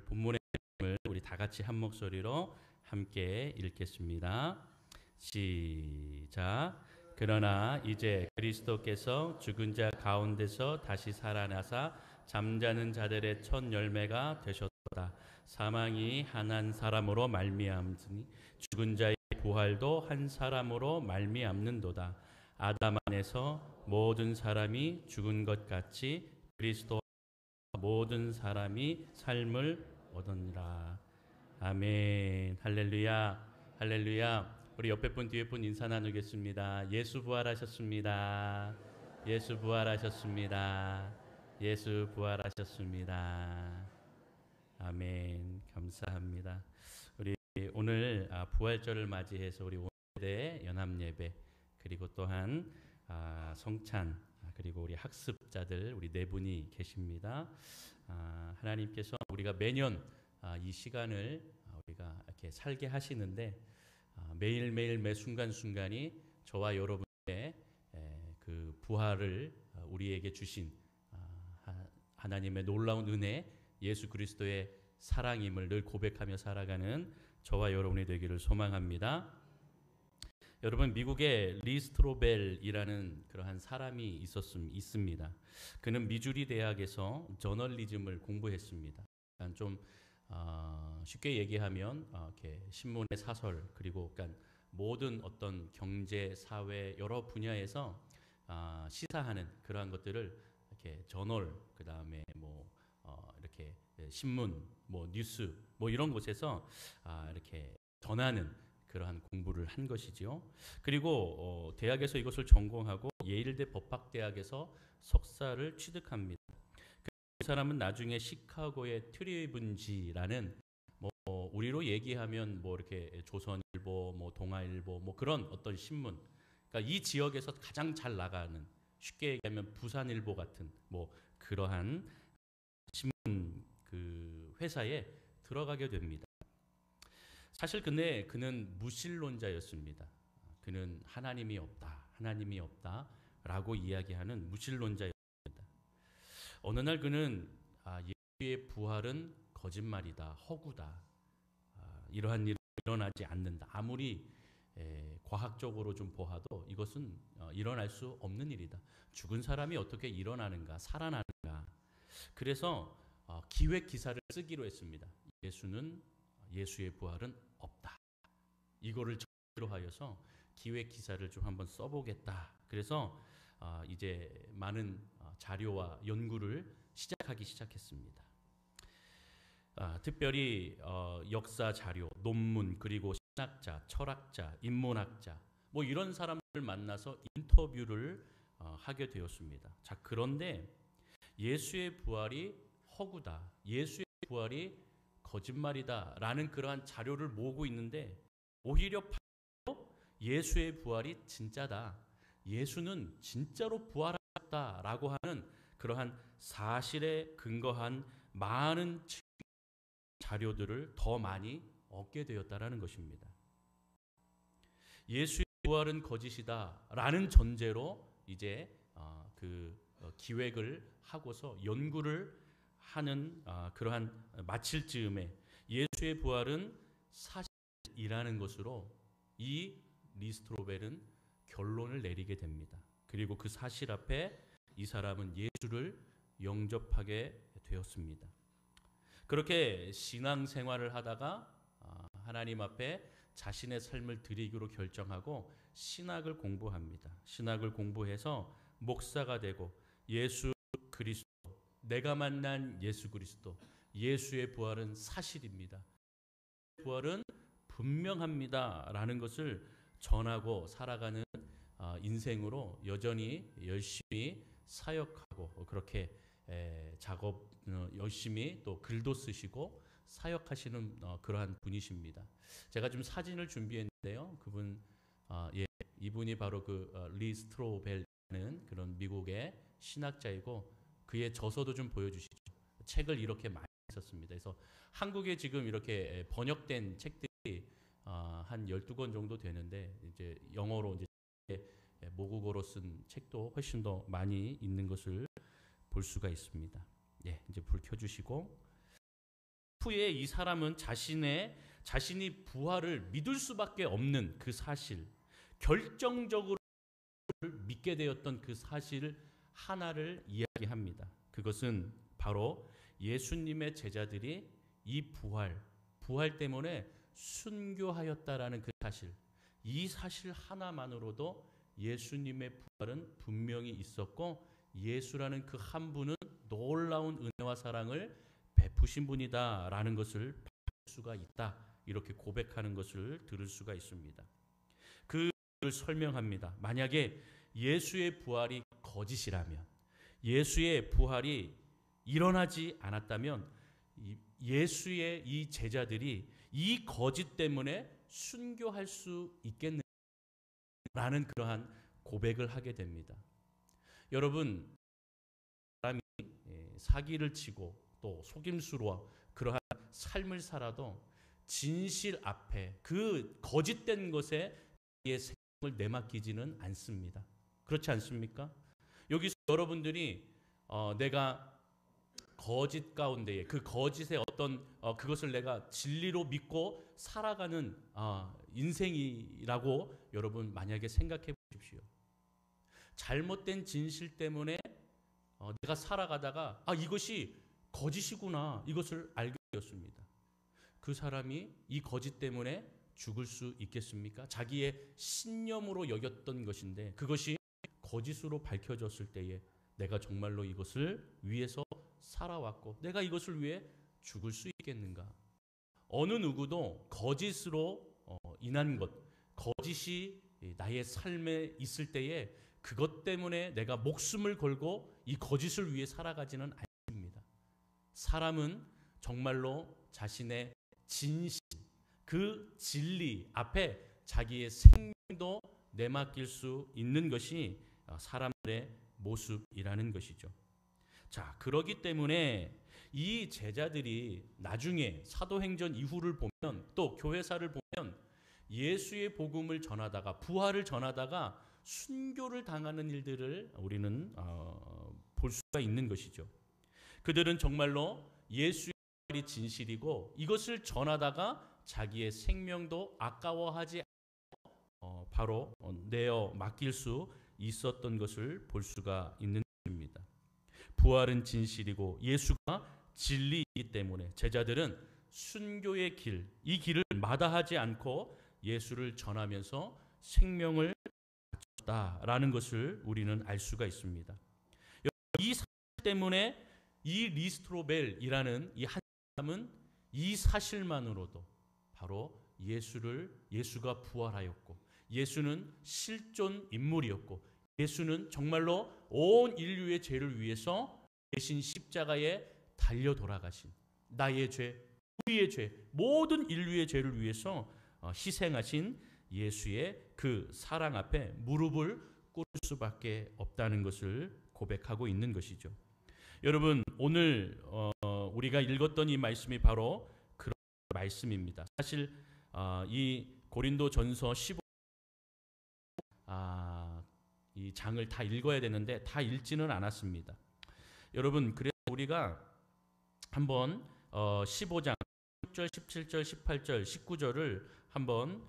본문의 말씀을 우리 다 같이 한 목소리로 함께 읽겠습니다. 시작. 그러나 이제 그리스도께서 죽은 자 가운데서 다시 살아나사 잠자는 자들의 첫 열매가 되셨도다. 사망이 한 사람으로 말미암으니 죽은 자의 부활도 한 사람으로 말미암는도다. 아담 안에서 모든 사람이 죽은 것 같이 그리스도 모든 사람이 삶을 얻으니라. 아멘. 할렐루야. 할렐루야. 우리 옆에 분 뒤에 분 인사 나누겠습니다. 예수 부활하셨습니다. 예수 부활하셨습니다. 예수 부활하셨습니다. 아멘. 감사합니다. 우리 오늘 부활절을 맞이해서 우리 오늘의 연합예배 그리고 또한 성찬 그리고 우리 학습자들 우리 네 분이 계십니다. 하나님께서 우리가 매년 이 시간을 우리가 이렇게 살게 하시는데 매일매일 매 순간순간이 저와 여러분의 그 부활을 우리에게 주신 하나님의 놀라운 은혜 예수 그리스도의 사랑임을 늘 고백하며 살아가는 저와 여러분이 되기를 소망합니다. 여러분 미국에 리 스트로벨이라는 그러한 사람이 있습니다. 그는 미주리 대학에서 저널리즘을 공부했습니다. 좀 쉽게 얘기하면 이렇게 신문의 사설 그리고 그러니까 모든 어떤 경제, 사회 여러 분야에서 시사하는 그러한 것들을 이렇게 저널 그 다음에 이렇게 신문, 뉴스 이런 곳에서 이렇게 전하는 그러한 공부를 한 것이지요. 그리고 대학에서 이것을 전공하고 예일대 법학대학에서 석사를 취득합니다. 그 사람은 나중에 시카고의 트리븐지라는 우리로 얘기하면 이렇게 조선일보, 동아일보 그런 어떤 신문, 그러니까 이 지역에서 가장 잘 나가는 쉽게 얘기하면 부산일보 같은 그러한 신문 그 회사에 들어가게 됩니다. 사실 근데 그는 무신론자였습니다. 그는 하나님이 없다라고 이야기하는 무신론자였습니다. 어느 날 그는 예수의 부활은 거짓말이다, 허구다, 이러한 일이 일어나지 않는다. 아무리 과학적으로 좀 보아도 이것은 일어날 수 없는 일이다. 죽은 사람이 어떻게 일어나는가, 살아나는가. 그래서 기획 기사를 쓰기로 했습니다. 예수의 부활은 없다. 이거를 전제로 하여서 기획 기사를 좀 한번 써보겠다. 그래서 이제 많은 자료와 연구를 시작하기 시작했습니다. 특별히 역사 자료, 논문 그리고 신학자, 철학자, 인문학자 이런 사람들을 만나서 인터뷰를 하게 되었습니다. 자, 그런데 예수의 부활이 허구다, 예수의 부활이 거짓말이다라는 그러한 자료를 모으고 있는데 오히려 예수의 부활이 진짜다, 예수는 진짜로 부활하셨다라고 하는 그러한 사실에 근거한 많은 자료들을 더 많이 얻게 되었다라는 것입니다. 예수의 부활은 거짓이다라는 전제로 이제 기획을 하고서 연구를 하는 그러한 마칠 즈음에 예수의 부활은 사실이라는 것으로 이 리스트로벨은 결론을 내리게 됩니다. 그리고 그 사실 앞에 이 사람은 예수를 영접하게 되었습니다. 그렇게 신앙생활을 하다가 하나님 앞에 자신의 삶을 드리기로 결정하고 신학을 공부합니다. 신학을 공부해서 목사가 되고 예수 그리스도, 내가 만난 예수 그리스도, 예수의 부활은 사실입니다. 부활은 분명합니다. 라는 것을 전하고 살아가는 인생으로 여전히 열심히 사역하고 그렇게 열심히 또 글도 쓰시고 사역하시는 그러한 분이십니다. 제가 좀 사진을 준비했는데요. 이분이 바로 리 스트로벨이라는 그런 미국의 신학자이고 그의 저서도 좀 보여주시죠. 책을 이렇게 많이 썼습니다. 그래서 한국에 지금 이렇게 번역된 책들이 한 12권 정도 되는데 이제 영어로 이제 모국어로 쓴 책도 훨씬 더 많이 있는 것을 볼 수가 있습니다. 예, 이제 불 켜주시고 후에 이 사람은 자신이 부활을 믿을 수밖에 없는 그 사실, 결정적으로 믿게 되었던 그 사실 하나를 이야기합니다. 그것은 바로 예수님의 제자들이 이 부활 때문에 순교하였다라는 그 사실, 이 사실 하나만으로도 예수님의 부활은 분명히 있었고 예수라는 그 한 분은 놀라운 은혜와 사랑을 베푸신 분이다라는 것을 볼 수가 있다. 이렇게 고백하는 것을 들을 수가 있습니다. 그를 설명합니다. 만약에 예수의 부활이 거짓이라면, 예수의 부활이 일어나지 않았다면 예수의 이 제자들이 이 거짓 때문에 순교할 수 있겠느냐라는 그러한 고백을 하게 됩니다. 여러분, 사람이 사기를 치고 또 속임수로 그러한 삶을 살아도 진실 앞에 그 거짓된 것에 자기의 생명을 내맡기지는 않습니다. 그렇지 않습니까? 여기서 여러분들이 내가 거짓 가운데에 그 거짓의 어떤 그것을 내가 진리로 믿고 살아가는 인생이라고 여러분 만약에 생각해 보십시오. 잘못된 진실 때문에 내가 살아가다가 이것이 거짓이구나 이것을 알게 되었습니다. 그 사람이 이 거짓 때문에 죽을 수 있겠습니까? 자기의 신념으로 여겼던 것인데 그것이 거짓으로 밝혀졌을 때에 내가 정말로 이것을 위해서 살아왔고 내가 이것을 위해 죽을 수 있겠는가? 어느 누구도 거짓으로 인한 것, 거짓이 나의 삶에 있을 때에 그것 때문에 내가 목숨을 걸고 이 거짓을 위해 살아가지는 않습니다. 사람은 정말로 자신의 진실, 그 진리 앞에 자기의 생명도 내맡길 수 있는 것이 사람들의 모습이라는 것이죠. 자, 그러기 때문에 이 제자들이 나중에 사도행전 이후를 보면 또 교회사를 보면 예수의 복음을 전하다가 부활을 전하다가 순교를 당하는 일들을 우리는 볼 수가 있는 것이죠. 그들은 정말로 예수의 부활이 진실이고 이것을 전하다가 자기의 생명도 아까워하지 않고 바로 내어 맡길 수 있었던 것을 볼 수가 있는 것입니다. 부활은 진실이고 예수가 진리이기 때문에 제자들은 순교의 길, 이 길을 마다하지 않고 예수를 전하면서 생명을 바쳤다라는 것을 우리는 알 수가 있습니다. 이 사실 때문에 이 리스트로벨이라는 이 한 사람은 이 사실만으로도 바로 예수가 부활하였고 예수는 실존 인물이었고 예수는 정말로 온 인류의 죄를 위해서 대신 십자가에 달려 돌아가신 나의 죄, 우리의 죄, 모든 인류의 죄를 위해서 희생하신 예수의 그 사랑 앞에 무릎을 꿇을 수밖에 없다는 것을 고백하고 있는 것이죠. 여러분, 오늘 우리가 읽었던 이 말씀이 바로 그런 말씀입니다. 사실 이 고린도전서 15 이 장을 다 읽어야 되는데 다 읽지는 않았습니다. 여러분, 그래서 우리가 한번 15장 16절, 17절, 18절, 19절을 한번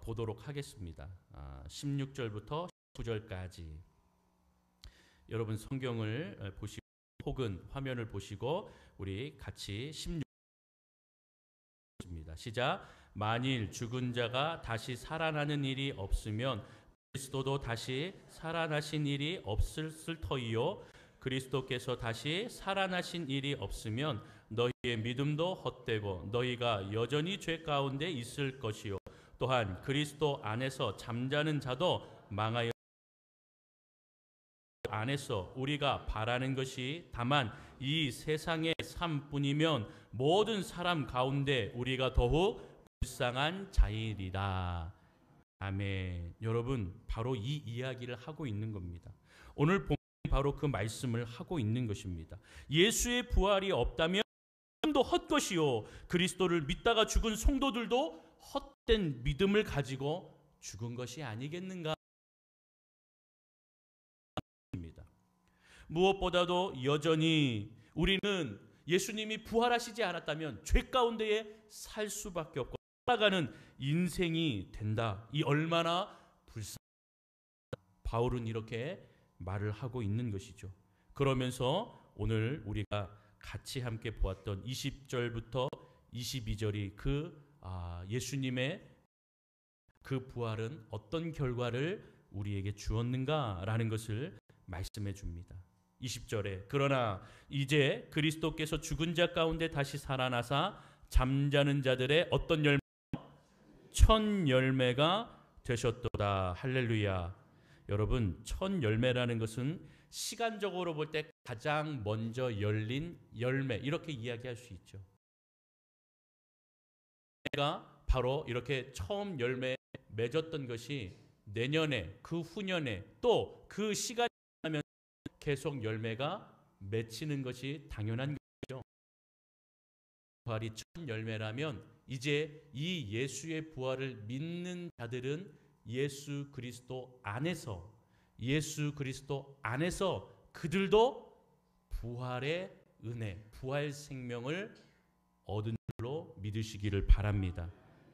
보도록 하겠습니다. 16절부터 19절까지 여러분 성경을 보시고 혹은 화면을 보시고 우리 같이 16절입니다. 시작. 만일 죽은 자가 다시 살아나는 일이 없으면 그리스도도 다시 살아나신 일이 없을 터이요 그리스도께서 다시 살아나신 일이 없으면 너희의 믿음도 헛되고 너희가 여전히 죄 가운데 있을 것이요 또한 그리스도 안에서 잠자는 자도 망하여 안에서 우리가 바라는 것이 다만 이 세상의 삶뿐이면 모든 사람 가운데 우리가 더욱 불쌍한 자이리라. 아멘. 여러분, 바로 이 이야기를 하고 있는 겁니다. 오늘 본문이 바로 그 말씀을 하고 있는 것입니다. 예수의 부활이 없다면 믿음도 헛것이요 그리스도를 믿다가 죽은 성도들도 헛된 믿음을 가지고 죽은 것이 아니겠는가? 무엇보다도 여전히 우리는 예수님이 부활하시지 않았다면 죄 가운데에 살 수밖에 없고 살아가는 인생이 된다. 이 얼마나 불쌍한, 바울은 이렇게 말을 하고 있는 것이죠. 그러면서 오늘 우리가 같이 함께 보았던 20절부터 22절이 예수님의 그 부활은 어떤 결과를 우리에게 주었는가라는 것을 말씀해 줍니다. 20절에 그러나 이제 그리스도께서 죽은 자 가운데 다시 살아나사 잠자는 자들의 어떤 열매? 첫 열매가 되셨도다. 할렐루야. 여러분, 첫 열매라는 것은 시간적으로 볼 때 가장 먼저 열린 열매, 이렇게 이야기할 수 있죠. 내가 바로 이렇게 처음 열매 맺었던 것이 내년에, 그 후년에, 또 그 시간이 지나면 계속 열매가 맺히는 것이 당연한 것이죠. 부활이 첫 열매라면 이제 이 예수의 부활을 믿는 자들은 예수 그리스도 안에서 그들도 부활의 은혜, 부활 생명을 얻은 줄로 믿으시기를 바랍니다.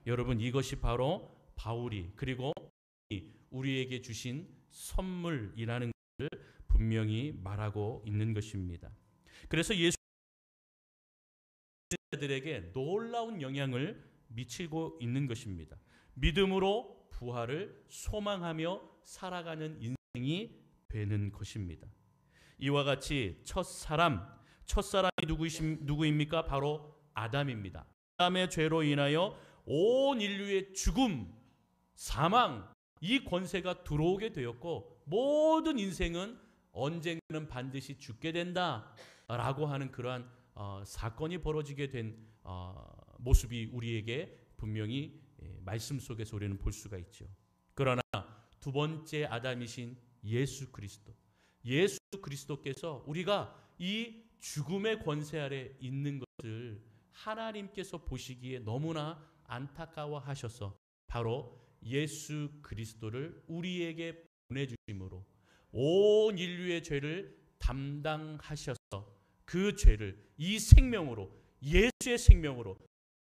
여러분, 이것이 바로 바울이 그리고 우리에게 주신 선물이라는 것을 분명히 말하고 있는 것입니다. 그래서 예수들에게 놀라운 영향을 미치고 있는 것입니다. 믿음으로 부활을 소망하며 살아가는 인생이 되는 것입니다. 이와 같이 첫사람이 누구입니까? 바로 아담입니다. 아담의 죄로 인하여 온 인류의 죽음, 사망, 이 권세가 들어오게 되었고 모든 인생은 언젠가는 반드시 죽게 된다라고 하는 그러한 사건이 벌어지게 된 모습이 우리에게 분명히 말씀 속에서 우리는 볼 수가 있죠. 그러나 두 번째 아담이신 예수 그리스도께서 우리가 이 죽음의 권세 아래 있는 것을 하나님께서 보시기에 너무나 안타까워하셔서 바로 예수 그리스도를 우리에게 보내주심으로 온 인류의 죄를 담당하셔서 그 죄를 이 생명으로, 예수의 생명으로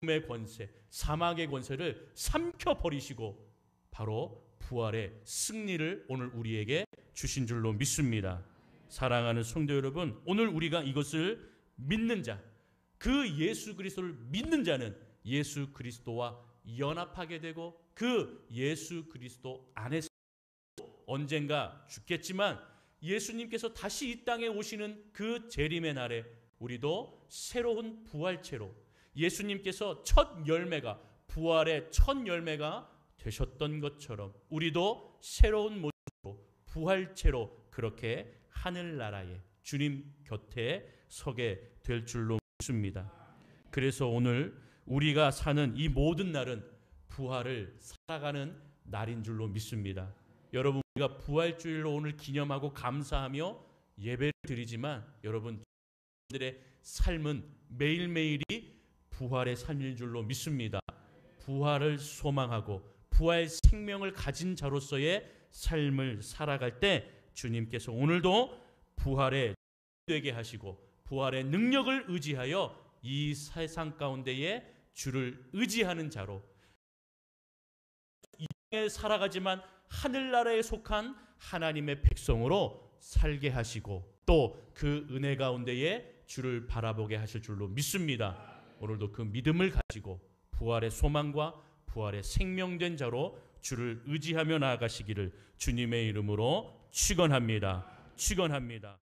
죽음의 권세, 사망의 권세를 삼켜버리시고 바로 부활의 승리를 오늘 우리에게 주신 줄로 믿습니다. 사랑하는 성도 여러분, 오늘 우리가 이것을 믿는 자, 그 예수 그리스도를 믿는 자는 예수 그리스도와 연합하게 되고 그 예수 그리스도 안에서 언젠가 죽겠지만 예수님께서 다시 이 땅에 오시는 그 재림의 날에 우리도 새로운 부활체로 예수님께서 첫 열매가, 부활의 첫 열매가 되셨던 것처럼 우리도 새로운 모습으로 부활체로 그렇게 하늘나라에 주님 곁에 서게 될 줄로 믿습니다. 그래서 오늘 우리가 사는 이 모든 날은 부활을 살아가는 날인 줄로 믿습니다. 여러분, 우리가 부활주일로 오늘 기념하고 감사하며 예배를 드리지만 여러분들의 삶은 매일매일이 부활의 삶인 줄로 믿습니다. 부활을 소망하고 부활 생명을 가진 자로서의 삶을 살아갈 때 주님께서 오늘도 부활에 되게 하시고 부활의 능력을 의지하여 이 세상 가운데에 주를 의지하는 자로 이 땅에 살아가지만 하늘나라에 속한 하나님의 백성으로 살게 하시고 또 그 은혜 가운데에 주를 바라보게 하실 줄로 믿습니다. 오늘도 그 믿음을 가지고 부활의 소망과 부활의 생명된 자로 주를 의지하며 나아가시기를 주님의 이름으로 축원합니다.